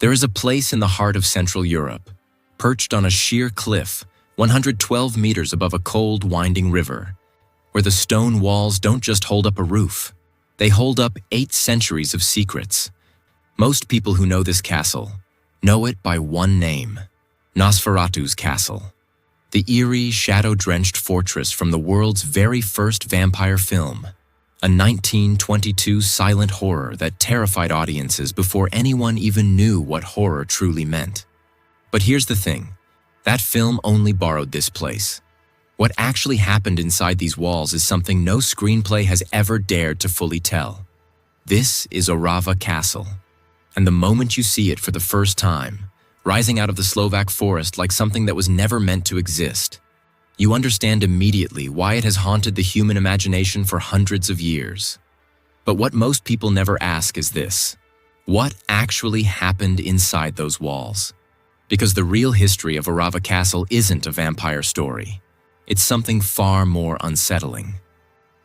There is a place in the heart of Central Europe, perched on a sheer cliff, 112 meters above a cold, winding river, where the stone walls don't just hold up a roof, they hold up 8 centuries of secrets. Most people who know this castle know it by one name: Nosferatu's castle. The eerie, shadow-drenched fortress from the world's very first vampire film, a 1922 silent horror that terrified audiences before anyone even knew what horror truly meant. But here's the thing, that film only borrowed this place. What actually happened inside these walls is something no screenplay has ever dared to fully tell. This is Orava Castle, and the moment you see it for the first time, rising out of the Slovak forest like something that was never meant to exist, you understand immediately why it has haunted the human imagination for hundreds of years. But what most people never ask is this: what actually happened inside those walls? Because the real history of Orava Castle isn't a vampire story. It's something far more unsettling.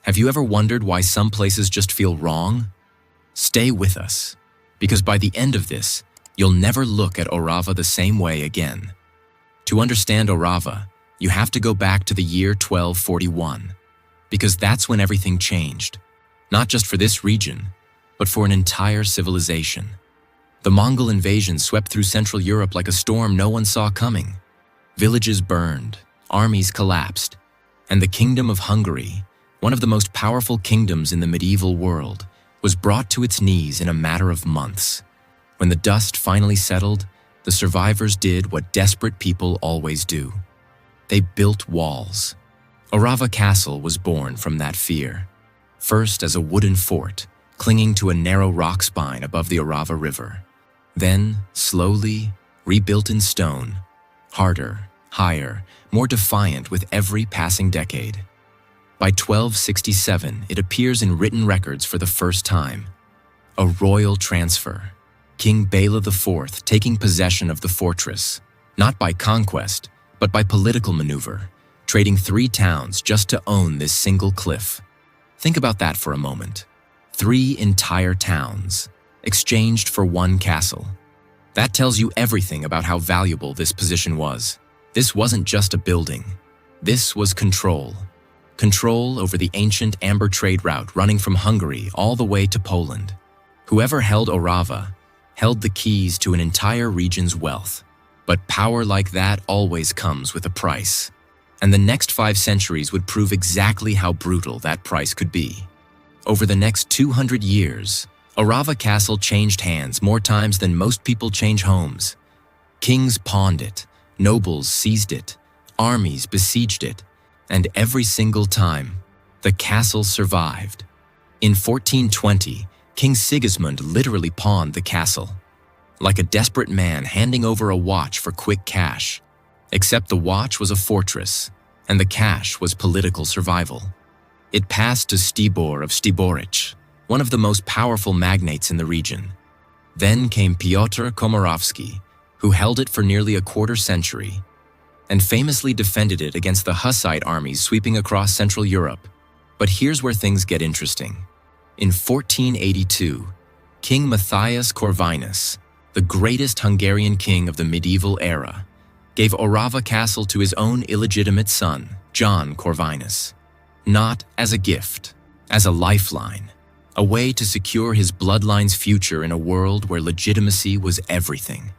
Have you ever wondered why some places just feel wrong? Stay with us, because by the end of this, you'll never look at Orava the same way again. To understand Orava, you have to go back to the year 1241, because that's when everything changed, not just for this region, but for an entire civilization. The Mongol invasion swept through Central Europe like a storm no one saw coming. Villages burned, armies collapsed, and the Kingdom of Hungary, one of the most powerful kingdoms in the medieval world, was brought to its knees in a matter of months. When the dust finally settled, the survivors did what desperate people always do. They built walls. Orava Castle was born from that fear. First as a wooden fort, clinging to a narrow rock spine above the Orava River. Then, slowly, rebuilt in stone, harder, higher, more defiant with every passing decade. By 1267, it appears in written records for the first time. A royal transfer. King Bela IV taking possession of the fortress, not by conquest, but by political maneuver, trading 3 towns just to own this single cliff. Think about that for a moment. 3 entire towns, exchanged for 1 castle. That tells you everything about how valuable this position was. This wasn't just a building. This was control. Control over the ancient amber trade route running from Hungary all the way to Poland. Whoever held Orava held the keys to an entire region's wealth. But power like that always comes with a price. And the next 5 centuries would prove exactly how brutal that price could be. Over the next 200 years, Orava Castle changed hands more times than most people change homes. Kings pawned it, nobles seized it, armies besieged it, and every single time, the castle survived. In 1420, King Sigismund literally pawned the castle, like a desperate man handing over a watch for quick cash. Except the watch was a fortress, and the cash was political survival. It passed to Stibor of Stiborich, one of the most powerful magnates in the region. Then came Piotr Komarovsky, who held it for nearly a quarter century, and famously defended it against the Hussite armies sweeping across Central Europe. But here's where things get interesting. In 1482, King Matthias Corvinus, the greatest Hungarian king of the medieval era, gave Orava Castle to his own illegitimate son, John Corvinus. Not as a gift, as a lifeline, a way to secure his bloodline's future in a world where legitimacy was everything.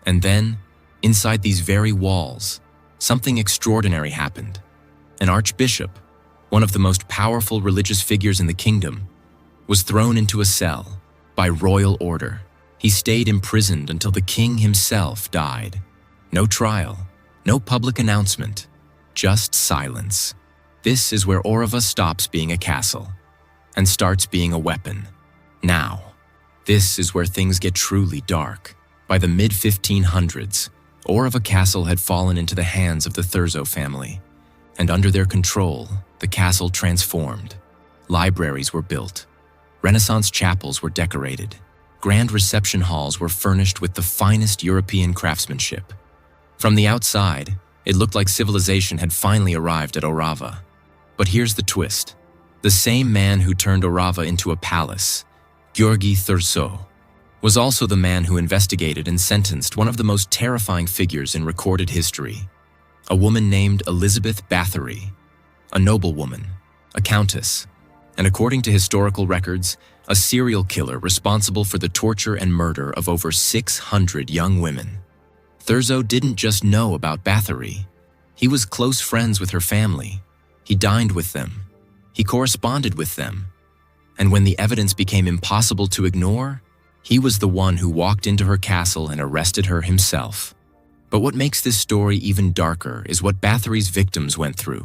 And then, inside these very walls, something extraordinary happened. An archbishop, one of the most powerful religious figures in the kingdom, was thrown into a cell by royal order. He stayed imprisoned until the king himself died. No trial, no public announcement, just silence. This is where Orava stops being a castle and starts being a weapon. Now, this is where things get truly dark. By the mid-1500s, Orava Castle had fallen into the hands of the Thurzo family, and under their control, the castle transformed. Libraries were built. Renaissance chapels were decorated. Grand reception halls were furnished with the finest European craftsmanship. From the outside, it looked like civilization had finally arrived at Orava. But here's the twist. The same man who turned Orava into a palace, Gheorghe Thurzo, was also the man who investigated and sentenced one of the most terrifying figures in recorded history, a woman named Elizabeth Báthory, a noblewoman, a countess, and according to historical records, a serial killer responsible for the torture and murder of over 600 young women. Thurzo didn't just know about Báthory. He was close friends with her family. He dined with them. He corresponded with them. And when the evidence became impossible to ignore, he was the one who walked into her castle and arrested her himself. But what makes this story even darker is what Báthory's victims went through.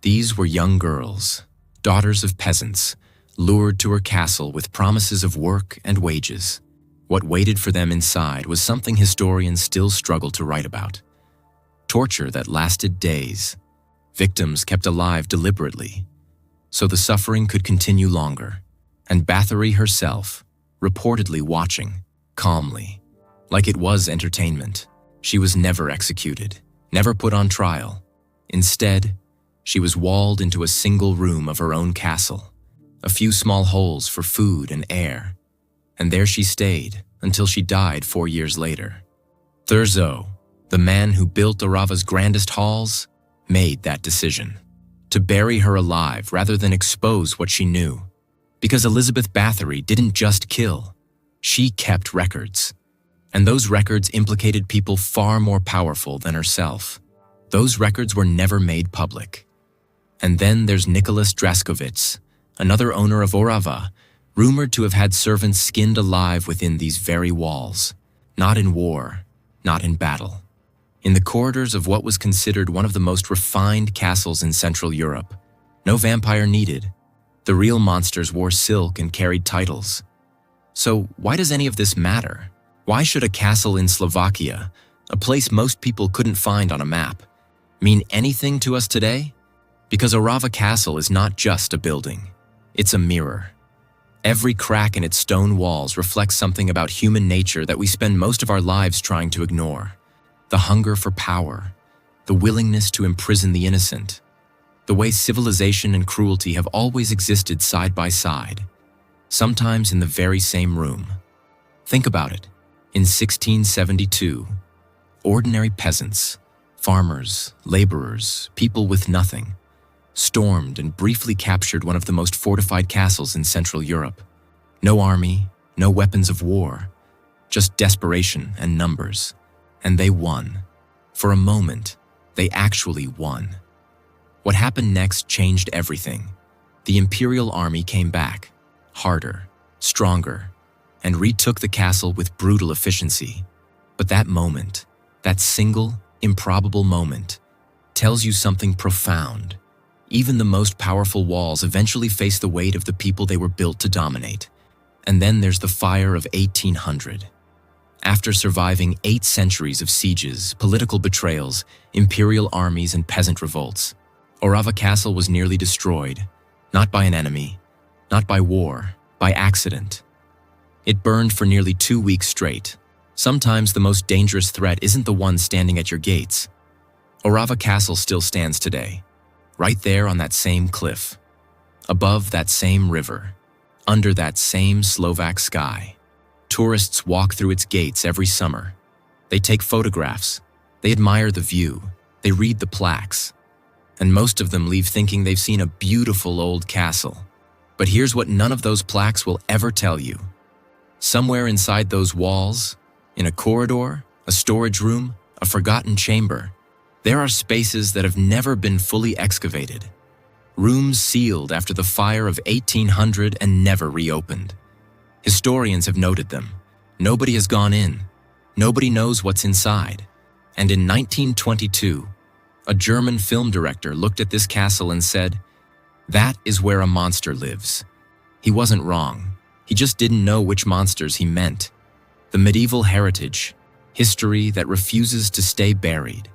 These were young girls, daughters of peasants, lured to her castle with promises of work and wages. What waited for them inside was something historians still struggle to write about. Torture that lasted days. Victims kept alive deliberately, so the suffering could continue longer. And Báthory herself, reportedly watching, calmly, like it was entertainment. She was never executed, never put on trial. Instead, she was walled into a single room of her own castle, a few small holes for food and air, and there she stayed until she died 4 years later. Thurzo, the man who built Orava's grandest halls, made that decision, to bury her alive rather than expose what she knew. Because Elizabeth Báthory didn't just kill, she kept records. And those records implicated people far more powerful than herself. Those records were never made public. And then there's Nicholas Draskovic, another owner of Orava, rumored to have had servants skinned alive within these very walls, not in war, not in battle. In the corridors of what was considered one of the most refined castles in Central Europe, no vampire needed. The real monsters wore silk and carried titles. So why does any of this matter? Why should a castle in Slovakia, a place most people couldn't find on a map, mean anything to us today? Because Orava Castle is not just a building. It's a mirror. Every crack in its stone walls reflects something about human nature that we spend most of our lives trying to ignore. The hunger for power, the willingness to imprison the innocent, the way civilization and cruelty have always existed side by side, sometimes in the very same room. Think about it. In 1672, ordinary peasants, farmers, laborers, people with nothing, stormed and briefly captured one of the most fortified castles in Central Europe. No army, no weapons of war, just desperation and numbers. And they won. For a moment, they actually won. What happened next changed everything. The imperial army came back, harder, stronger, and retook the castle with brutal efficiency. But that moment, that single, improbable moment, tells you something profound. Even the most powerful walls eventually face the weight of the people they were built to dominate. And then there's the fire of 1800. After surviving 8 centuries of sieges, political betrayals, imperial armies, and peasant revolts, Orava Castle was nearly destroyed, not by an enemy, not by war, by accident. It burned for nearly 2 weeks straight. Sometimes the most dangerous threat isn't the one standing at your gates. Orava Castle still stands today, right there on that same cliff, above that same river, under that same Slovak sky. Tourists walk through its gates every summer. They take photographs, they admire the view, they read the plaques, and most of them leave thinking they've seen a beautiful old castle. But here's what none of those plaques will ever tell you. Somewhere inside those walls, in a corridor, a storage room, a forgotten chamber, there are spaces that have never been fully excavated. Rooms sealed after the fire of 1800 and never reopened. Historians have noted them. Nobody has gone in. Nobody knows what's inside. And in 1922, a German film director looked at this castle and said, "That is where a monster lives." He wasn't wrong. He just didn't know which monsters he meant. The medieval heritage, history that refuses to stay buried.